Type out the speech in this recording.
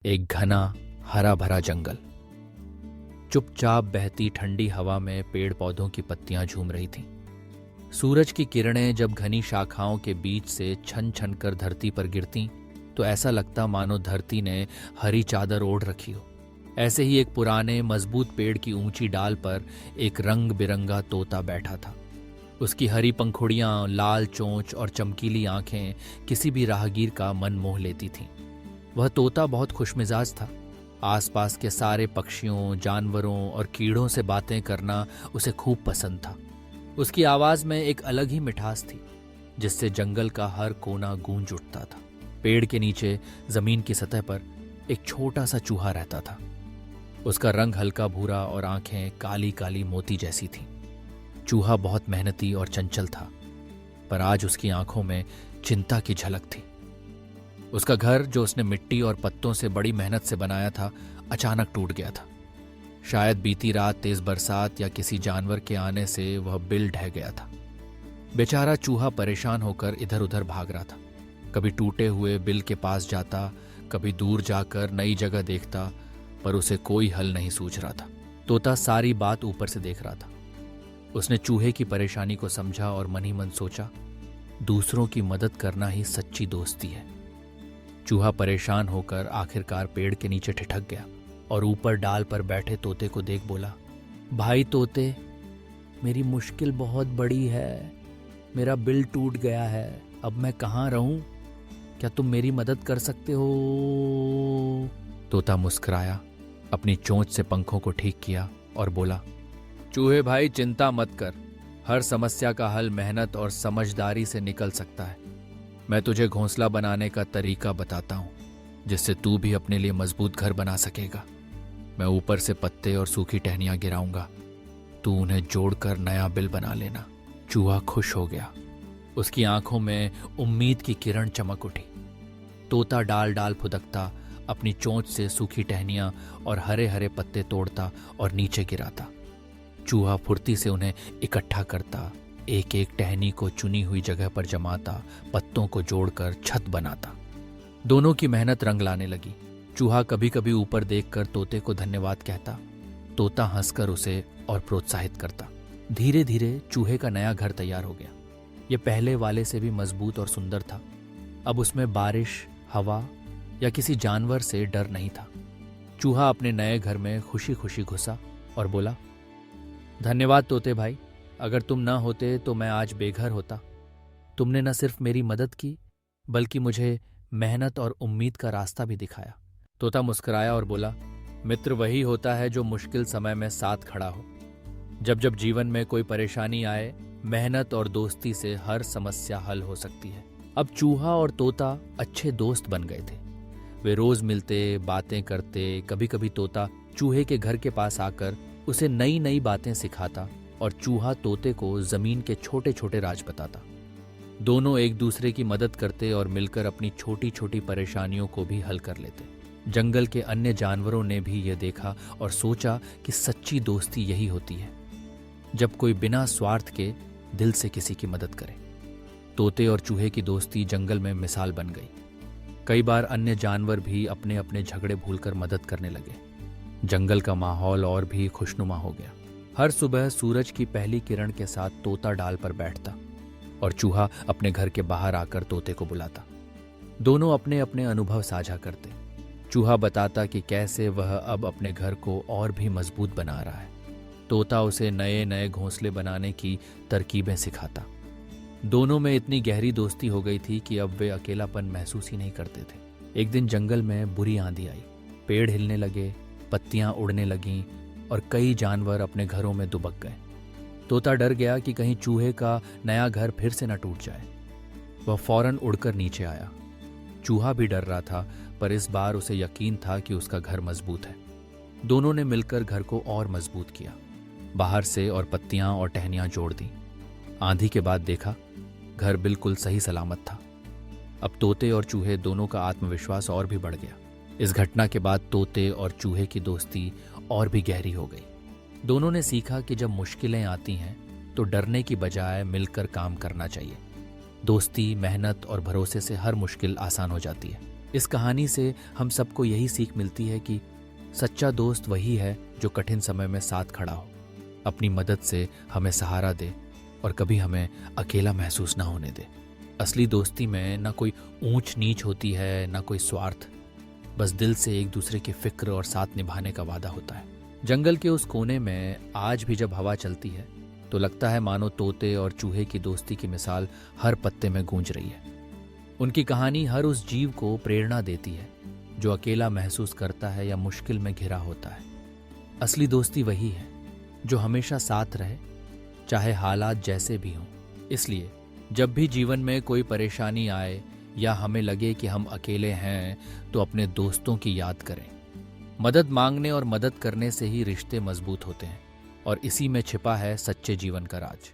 एक घना हरा भरा जंगल। चुपचाप बहती ठंडी हवा में पेड़ पौधों की पत्तियां झूम रही थीं। सूरज की किरणें जब घनी शाखाओं के बीच से छन छन कर धरती पर गिरती तो ऐसा लगता मानो धरती ने हरी चादर ओढ़ रखी हो। ऐसे ही एक पुराने मजबूत पेड़ की ऊंची डाल पर एक रंग बिरंगा तोता बैठा था। उसकी हरी पंखुड़ियां, लाल चोंच और चमकीली आंखें किसी भी राहगीर का मन मोह लेती थीं। वह तोता बहुत खुशमिजाज था। आसपास के सारे पक्षियों, जानवरों और कीड़ों से बातें करना उसे खूब पसंद था। उसकी आवाज में एक अलग ही मिठास थी जिससे जंगल का हर कोना गूंज उठता था। पेड़ के नीचे जमीन की सतह पर एक छोटा सा चूहा रहता था। उसका रंग हल्का भूरा और आंखें काली काली मोती जैसी थीं। चूहा बहुत मेहनती और चंचल था, पर आज उसकी आंखों में चिंता की झलक थी। उसका घर जो उसने मिट्टी और पत्तों से बड़ी मेहनत से बनाया था, अचानक टूट गया था। शायद बीती रात तेज बरसात या किसी जानवर के आने से वह बिल ढह गया था। बेचारा चूहा परेशान होकर इधर उधर भाग रहा था। कभी टूटे हुए बिल के पास जाता, कभी दूर जाकर नई जगह देखता, पर उसे कोई हल नहीं सूझ रहा था। तोता सारी बात ऊपर से देख रहा था। उसने चूहे की परेशानी को समझा और मन ही मन सोचा, दूसरों की मदद करना ही सच्ची दोस्ती है। चूहा परेशान होकर आखिरकार पेड़ के नीचे ठिठक गया और ऊपर डाल पर बैठे तोते को देख बोला, भाई तोते, मेरी मुश्किल बहुत बड़ी है। मेरा बिल टूट गया है, अब मैं कहाँ रहूं? क्या तुम मेरी मदद कर सकते हो? तोता मुस्कुराया, अपनी चोंच से पंखों को ठीक किया और बोला, चूहे भाई चिंता मत कर, हर समस्या का हल मेहनत और समझदारी से निकल सकता है। मैं तुझे घोंसला बनाने का तरीका बताता हूँ जिससे तू भी अपने लिए मजबूत घर बना सकेगा। मैं ऊपर से पत्ते और सूखी टहनियां गिराऊंगा, तू उन्हें जोड़कर नया बिल बना लेना। चूहा खुश हो गया। उसकी आंखों में उम्मीद की किरण चमक उठी। तोता डाल डाल फुदकता, अपनी चोंच से सूखी टहनियां और हरे हरे पत्ते तोड़ता और नीचे गिराता। चूहा फुर्ती से उन्हें इकट्ठा करता, एक एक टहनी को चुनी हुई जगह पर जमाता, पत्तों को जोड़कर छत बनाता। दोनों की मेहनत रंग लाने लगी। चूहा कभी कभी ऊपर देखकर तोते को धन्यवाद कहता। तोता हंसकर उसे और प्रोत्साहित करता। धीरे धीरे चूहे का नया घर तैयार हो गया। यह पहले वाले से भी मजबूत और सुंदर था। अब उसमें बारिश, हवा या किसी जानवर से डर नहीं था। चूहा अपने नए घर में खुशी खुशी घुसा और बोला, धन्यवाद तोते भाई, अगर तुम ना होते तो मैं आज बेघर होता। तुमने न सिर्फ मेरी मदद की बल्कि मुझे मेहनत और उम्मीद का रास्ता भी दिखाया। तोता मुस्कुराया और बोला, मित्र वही होता है जो मुश्किल समय में साथ खड़ा हो। जब जब जीवन में कोई परेशानी आए, मेहनत और दोस्ती से हर समस्या हल हो सकती है। अब चूहा और तोता अच्छे दोस्त बन गए थे। वे रोज मिलते, बातें करते। कभी कभी तोता चूहे के घर के पास आकर उसे नई नई बातें सिखाता और चूहा तोते को जमीन के छोटे छोटे राज बताता। दोनों एक दूसरे की मदद करते और मिलकर अपनी छोटी छोटी परेशानियों को भी हल कर लेते। जंगल के अन्य जानवरों ने भी यह देखा और सोचा कि सच्ची दोस्ती यही होती है, जब कोई बिना स्वार्थ के दिल से किसी की मदद करे। तोते और चूहे की दोस्ती जंगल में मिसाल बन गई। कई बार अन्य जानवर भी अपने अपने झगड़े भूलकर मदद करने लगे। जंगल का माहौल और भी खुशनुमा हो गया। हर सुबह सूरज की पहली किरण के साथ तोता डाल पर बैठता और चूहा अपने घर के बाहर आकर तोते को बुलाता। दोनों अपने अपने अनुभव साझा करते। चूहा बताता कि कैसे वह अब अपने घर को और भी मजबूत बना रहा है। तोता उसे नए नए घोंसले बनाने की तरकीबें सिखाता। दोनों में इतनी गहरी दोस्ती हो गई थी कि अब वे अकेलापन महसूस ही नहीं करते थे। एक दिन जंगल में बुरी आंधी आई। पेड़ हिलने लगे, पत्तियां उड़ने लगीं और कई जानवर अपने घरों में दुबक गए। तोता डर गया कि कहीं चूहे का नया घर फिर से न टूट जाए। वह फौरन उड़कर नीचे आया। चूहा भी डर रहा था, पर इस बार उसे यकीन था कि उसका घर मजबूत है। दोनों ने मिलकर घर को और मजबूत किया। बाहर से और पत्तियां और टहनियां जोड़ दी। आंधी के बाद देखा, घर बिल्कुल सही सलामत था। अब तोते और चूहे दोनों का आत्मविश्वास और भी बढ़ गया। इस घटना के बाद तोते और चूहे की दोस्ती और भी गहरी हो गई। दोनों ने सीखा कि जब मुश्किलें आती हैं तो डरने की बजाय मिलकर काम करना चाहिए। दोस्ती, मेहनत और भरोसे से हर मुश्किल आसान हो जाती है। इस कहानी से हम सबको यही सीख मिलती है कि सच्चा दोस्त वही है जो कठिन समय में साथ खड़ा हो, अपनी मदद से हमें सहारा दे और कभी हमें अकेला महसूस ना होने दे। असली दोस्ती में ना कोई ऊंच नीच होती है, ना कोई स्वार्थ, बस दिल से एक दूसरे की फिक्र और साथ निभाने का वादा होता है। जंगल के उस कोने में आज भी जब हवा चलती है तो लगता है मानो तोते और चूहे की दोस्ती की मिसाल हर पत्ते में गूंज रही है। उनकी कहानी हर उस जीव को प्रेरणा देती है जो अकेला महसूस करता है या मुश्किल में घिरा होता है। असली दोस्ती वही है जो हमेशा साथ रहे, चाहे हालात जैसे भी हों। इसलिए जब भी जीवन में कोई परेशानी आए या हमें लगे कि हम अकेले हैं, तो अपने दोस्तों की याद करें। मदद मांगने और मदद करने से ही रिश्ते मजबूत होते हैं और इसी में छिपा है सच्चे जीवन का राज।